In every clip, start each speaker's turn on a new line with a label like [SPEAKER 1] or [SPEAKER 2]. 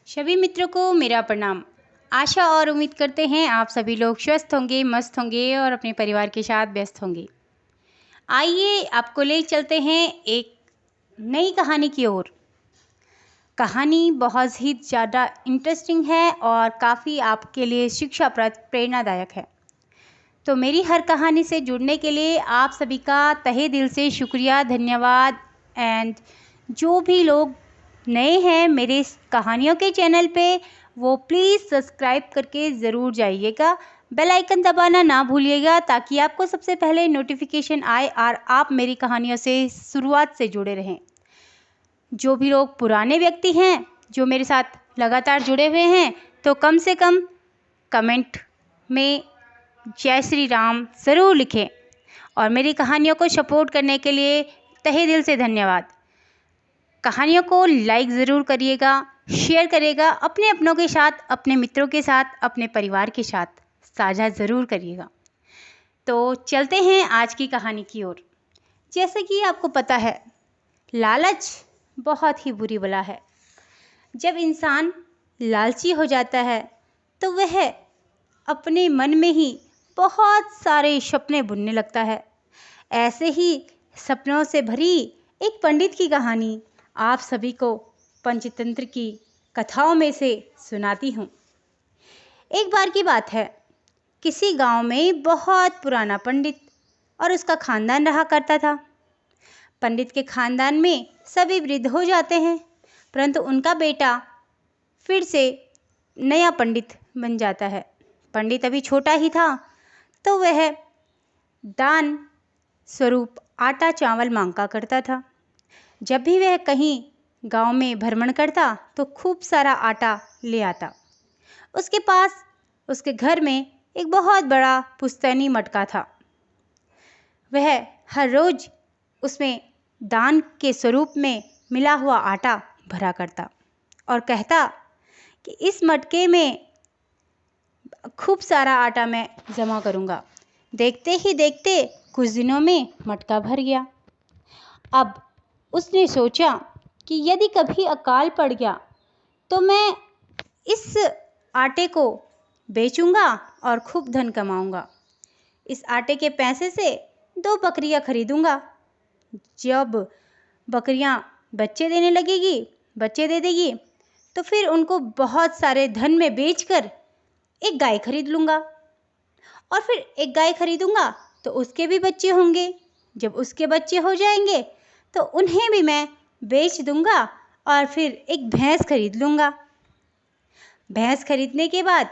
[SPEAKER 1] सभी मित्रों को मेरा प्रणाम। आशा और उम्मीद करते हैं आप सभी लोग स्वस्थ होंगे, मस्त होंगे और अपने परिवार के साथ व्यस्त होंगे। आइए आपको ले चलते हैं एक नई कहानी की ओर। कहानी बहुत ही ज़्यादा इंटरेस्टिंग है और काफ़ी आपके लिए शिक्षाप्रद प्रेरणादायक है। तो मेरी हर कहानी से जुड़ने के लिए आप सभी का तहे दिल से शुक्रिया, धन्यवाद। एंड जो भी लोग नए हैं मेरे इस कहानियों के चैनल पे, वो प्लीज़ सब्सक्राइब करके ज़रूर जाइएगा। बेल आइकन दबाना ना भूलिएगा ताकि आपको सबसे पहले नोटिफिकेशन आए और आप मेरी कहानियों से शुरुआत से जुड़े रहें। जो भी लोग पुराने व्यक्ति हैं जो मेरे साथ लगातार जुड़े हुए हैं, तो कम से कम कमेंट में जय श्री राम ज़रूर लिखें और मेरी कहानियों को सपोर्ट करने के लिए तहे दिल से धन्यवाद। कहानियों को लाइक ज़रूर करिएगा, शेयर करिएगा अपने अपनों के साथ, अपने मित्रों के साथ, अपने परिवार के साथ साझा ज़रूर करिएगा। तो चलते हैं आज की कहानी की ओर। जैसे कि आपको पता है, लालच बहुत ही बुरी बला है। जब इंसान लालची हो जाता है तो वह अपने मन में ही बहुत सारे सपने बुनने लगता है। ऐसे ही सपनों से भरी एक पंडित की कहानी आप सभी को पंचतंत्र की कथाओं में से सुनाती हूँ। एक बार की बात है, किसी गांव में बहुत पुराना पंडित और उसका खानदान रहा करता था। पंडित के खानदान में सभी वृद्ध हो जाते हैं, परंतु उनका बेटा फिर से नया पंडित बन जाता है। पंडित अभी छोटा ही था तो वह दान स्वरूप आटा चावल मांगा करता था। जब भी वह कहीं गांव में भ्रमण करता तो खूब सारा आटा ले आता। उसके पास उसके घर में एक बहुत बड़ा पुश्तैनी मटका था। वह हर रोज उसमें दान के स्वरूप में मिला हुआ आटा भरा करता और कहता कि इस मटके में खूब सारा आटा मैं जमा करूँगा। देखते ही देखते कुछ दिनों में मटका भर गया। अब उसने सोचा कि यदि कभी अकाल पड़ गया तो मैं इस आटे को बेचूंगा और खूब धन कमाऊंगा। इस आटे के पैसे से 2 बकरियां खरीदूंगा। जब बकरियां बच्चे दे देगी तो फिर उनको बहुत सारे धन में बेचकर एक गाय खरीद लूँगा और फिर एक गाय खरीदूँगा तो उसके भी बच्चे होंगे। जब उसके बच्चे हो जाएंगे तो उन्हें भी मैं बेच दूँगा और फिर एक भैंस खरीद लूँगा। भैंस खरीदने के बाद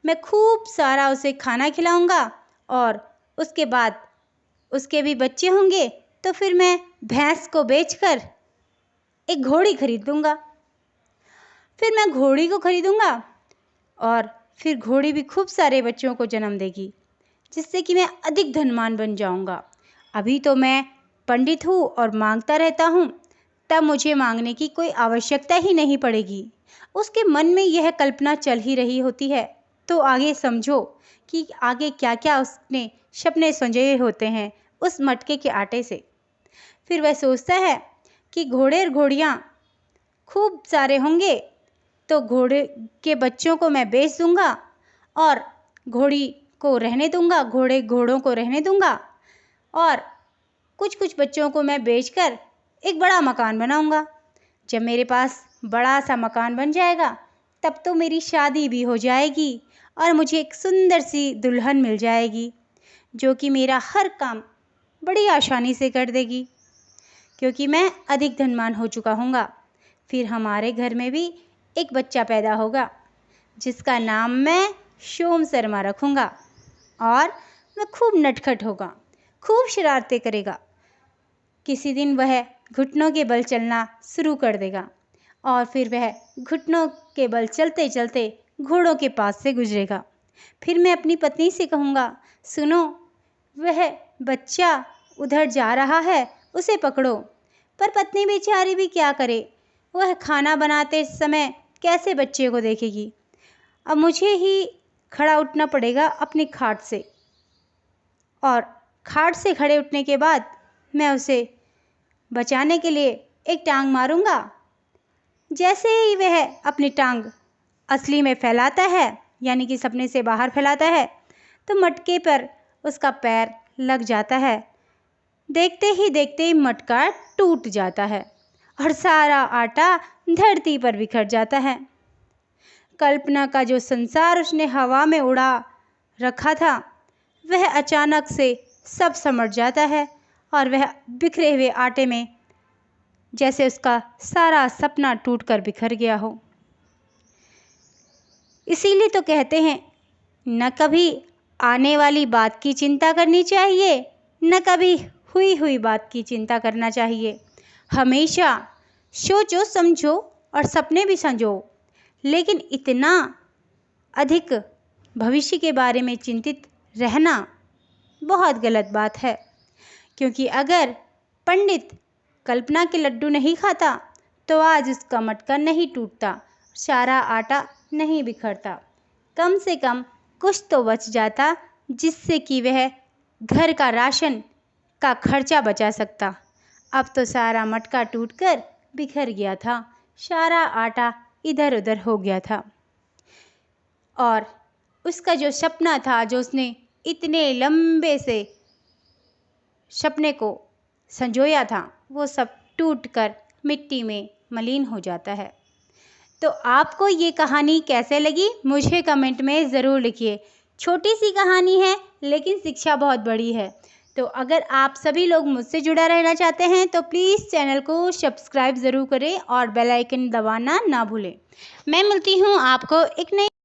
[SPEAKER 1] मैं खूब सारा उसे खाना खिलाऊँगा और उसके बाद उसके भी बच्चे होंगे तो फिर मैं भैंस को बेचकर एक घोड़ी खरीद लूँगा। फिर मैं घोड़ी को खरीदूँगा और फिर घोड़ी भी खूब सारे बच्चों को जन्म देगी, जिससे कि मैं अधिक धनवान बन जाऊंगा। अभी तो मैं पंडित हूँ और मांगता रहता हूँ, तब मुझे मांगने की कोई आवश्यकता ही नहीं पड़ेगी। उसके मन में यह कल्पना चल ही रही होती है। तो आगे समझो कि आगे क्या क्या उसने सपने संजोए होते हैं उस मटके के आटे से। फिर वह सोचता है कि घोड़े और घोड़ियाँ खूब सारे होंगे तो घोड़े के बच्चों को मैं बेच दूंगा और घोड़ी को रहने दूंगा, घोड़ों को रहने दूंगा और कुछ कुछ बच्चों को मैं बेचकर एक बड़ा मकान बनाऊंगा। जब मेरे पास बड़ा सा मकान बन जाएगा तब तो मेरी शादी भी हो जाएगी और मुझे एक सुंदर सी दुल्हन मिल जाएगी जो कि मेरा हर काम बड़ी आसानी से कर देगी, क्योंकि मैं अधिक धनवान हो चुका हूँगा। फिर हमारे घर में भी एक बच्चा पैदा होगा जिसका नाम मैं सोम शर्मा रखूँगा और वह खूब नटखट होगा, खूब शरारतें करेगा। किसी दिन वह घुटनों के बल चलना शुरू कर देगा और फिर वह घुटनों के बल चलते चलते घोड़ों के पास से गुजरेगा। फिर मैं अपनी पत्नी से कहूँगा, सुनो, वह बच्चा उधर जा रहा है, उसे पकड़ो। पर पत्नी बेचारी भी क्या करे, वह खाना बनाते समय कैसे बच्चे को देखेगी। अब मुझे ही खड़ा उठना पड़ेगा अपनी खाट से और खाट से खड़े उठने के बाद मैं उसे बचाने के लिए एक टांग मारूंगा। जैसे ही वह अपनी टांग असली में फैलाता है, यानी कि सपने से बाहर फैलाता है, तो मटके पर उसका पैर लग जाता है। देखते ही देखते मटका टूट जाता है और सारा आटा धरती पर बिखर जाता है। कल्पना का जो संसार उसने हवा में उड़ा रखा था, वह अचानक से सब समट जाता है और वह बिखरे हुए आटे में जैसे उसका सारा सपना टूटकर बिखर गया हो। इसीलिए तो कहते हैं, न कभी आने वाली बात की चिंता करनी चाहिए, न कभी हुई हुई बात की चिंता करना चाहिए। हमेशा सोचो समझो और सपने भी संजो, लेकिन इतना अधिक भविष्य के बारे में चिंतित रहना बहुत गलत बात है। क्योंकि अगर पंडित कल्पना के लड्डू नहीं खाता तो आज उसका मटका नहीं टूटता, सारा आटा नहीं बिखरता। कम से कम कुछ तो बच जाता, जिससे कि वह घर का राशन का खर्चा बचा सकता। अब तो सारा मटका टूटकर बिखर गया था, सारा आटा इधर उधर हो गया था और उसका जो सपना था, जो उसने इतने लंबे से सपने को संजोया था, वो सब टूटकर मिट्टी में मलिन हो जाता है। तो आपको ये कहानी कैसे लगी, मुझे कमेंट में ज़रूर लिखिए। छोटी सी कहानी है लेकिन शिक्षा बहुत बड़ी है। तो अगर आप सभी लोग मुझसे जुड़ा रहना चाहते हैं तो प्लीज़ चैनल को सब्सक्राइब ज़रूर करें और बेल आइकन दबाना ना भूलें। मैं मिलती हूँ आपको एक नई